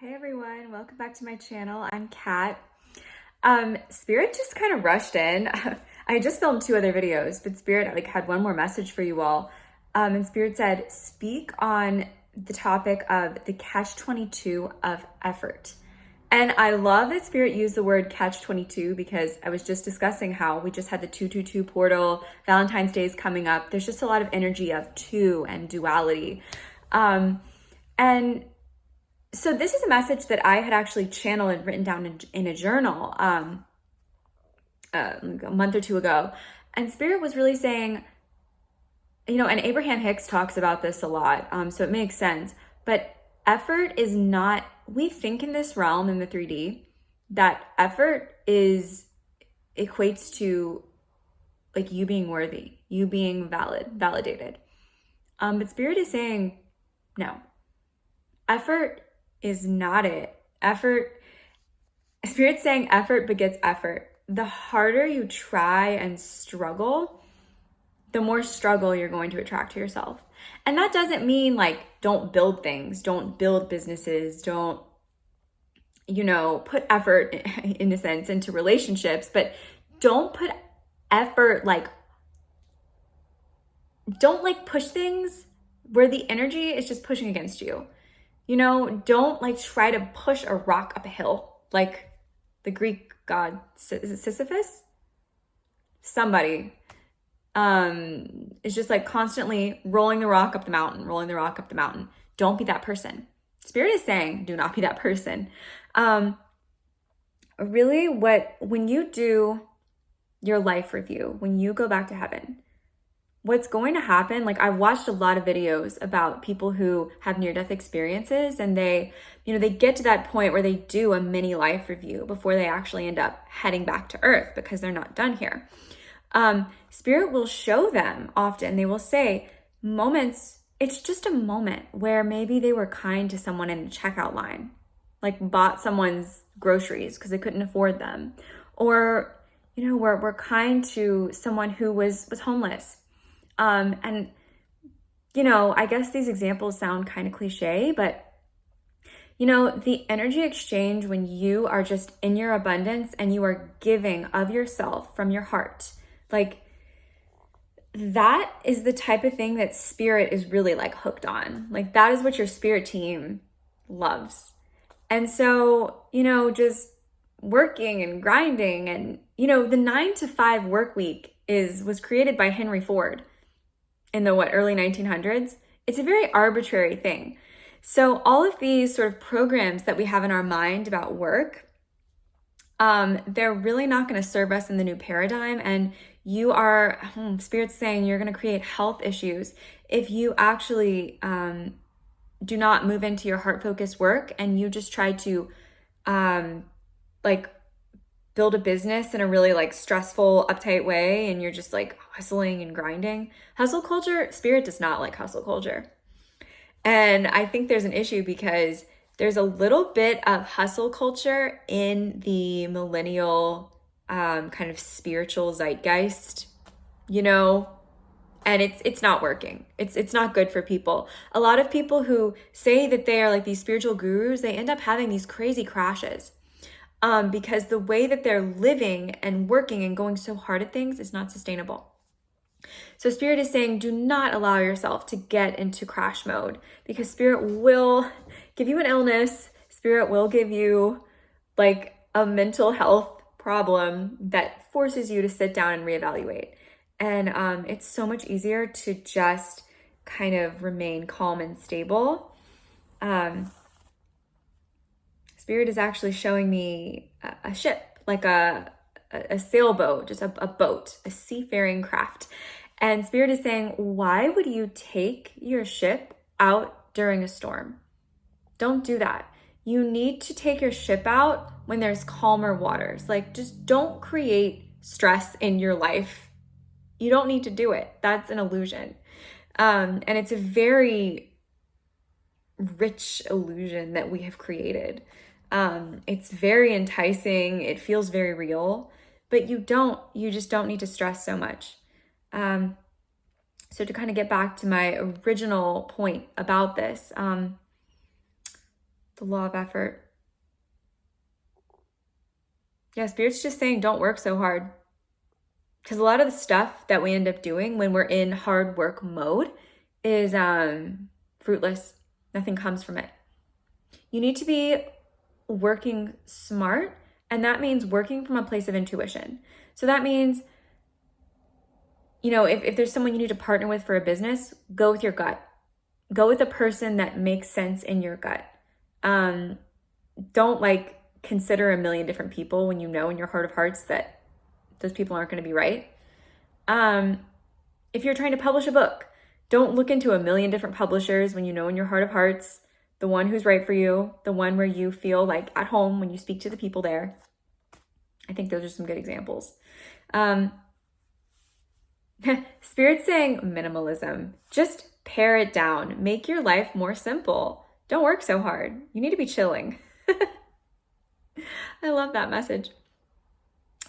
Hey everyone, welcome back to my channel. I'm Kat. Spirit just kind of rushed in. I just filmed 2 other videos, but Spirit had one more message for you all. And Spirit said, speak on the topic of the catch-22 of effort. And I love that Spirit used the word catch-22 because I was just discussing how we just had the 222 portal, Valentine's Day is coming up. There's just a lot of energy of two and duality. And so this is a message that I had actually channeled and written down in a journal a month or 2 ago. And Spirit was really saying, and Abraham Hicks talks about this a lot, so it makes sense. But effort is not, we think in this realm in the 3D, that effort equates to like you being worthy, you being validated. But Spirit is saying, no, effort is not it. Spirit's saying effort begets effort. The harder you try and struggle, the more struggle you're going to attract to yourself. And that doesn't mean like, don't build things, don't build businesses, don't, put effort in a sense into relationships, but don't put effort, don't push things where the energy is just pushing against you. Don't try to push a rock up a hill like the Greek god Sisyphus. Somebody is just constantly rolling the rock up the mountain. Don't be that person. Spirit is saying, do not be that person. Really, when you do your life review, when you go back to heaven, what's going to happen, I've watched a lot of videos about people who have near-death experiences, and they get to that point where they do a mini life review before they actually end up heading back to Earth because they're not done here. Spirit will show them often, they will say moments, it's just a moment where maybe they were kind to someone in the checkout line, bought someone's groceries because they couldn't afford them, or, were kind to someone who was homeless. I guess these examples sound kind of cliche, but the energy exchange when you are just in your abundance and you are giving of yourself from your heart, that is the type of thing that Spirit is really hooked on. That is what your Spirit team loves. And so, just working and grinding and, the 9-to-5 work week was created by Henry Ford in the early 1900s. It's a very arbitrary thing. So all of these sort of programs that we have in our mind about work, they're really not going to serve us in the new paradigm. And Spirit's saying you're going to create health issues if you actually do not move into your heart-focused work and you just try to build a business in a really stressful, uptight way, and you're just hustling and grinding. Hustle culture, Spirit does not like hustle culture. And I think there's an issue because there's a little bit of hustle culture in the millennial kind of spiritual zeitgeist, and it's not working. It's not good for people. A lot of people who say that they are these spiritual gurus, they end up having these crazy crashes. Because the way that they're living and working and going so hard at things is not sustainable. So Spirit is saying, do not allow yourself to get into crash mode because Spirit will give you an illness. Spirit will give you a mental health problem that forces you to sit down and reevaluate. And it's so much easier to just kind of remain calm and stable. Spirit is actually showing me a ship, a sailboat, just a boat, a seafaring craft. And Spirit is saying, why would you take your ship out during a storm? Don't do that. You need to take your ship out when there's calmer waters. Just don't create stress in your life. You don't need to do it. That's an illusion. And it's a very rich illusion that we have created. It's very enticing. It feels very real, but you just don't need to stress so much. So to kind of get back to my original point about this, The law of effort. Yeah, Spirit's just saying don't work so hard. Because a lot of the stuff that we end up doing when we're in hard work mode is fruitless. Nothing comes from it. You need to be working smart, and that means working from a place of intuition. So that means, you know, if there's someone you need to partner with for a business, go with your gut. Go with the person that makes sense in your gut. Don't like consider a million different people when you know in your heart of hearts that those people aren't going to be right. If you're trying to publish a book, don't look into a million different publishers when you know in your heart of hearts the one who's right for you, the one where you feel like at home when you speak to the people there. I think those are some good examples. Spirit's saying minimalism. Just pare it down. Make your life more simple. Don't work so hard. You need to be chilling. I love that message.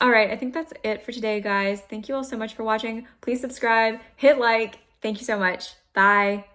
All right, I think that's it for today, guys. Thank you all so much for watching. Please subscribe, hit like. Thank you so much. Bye.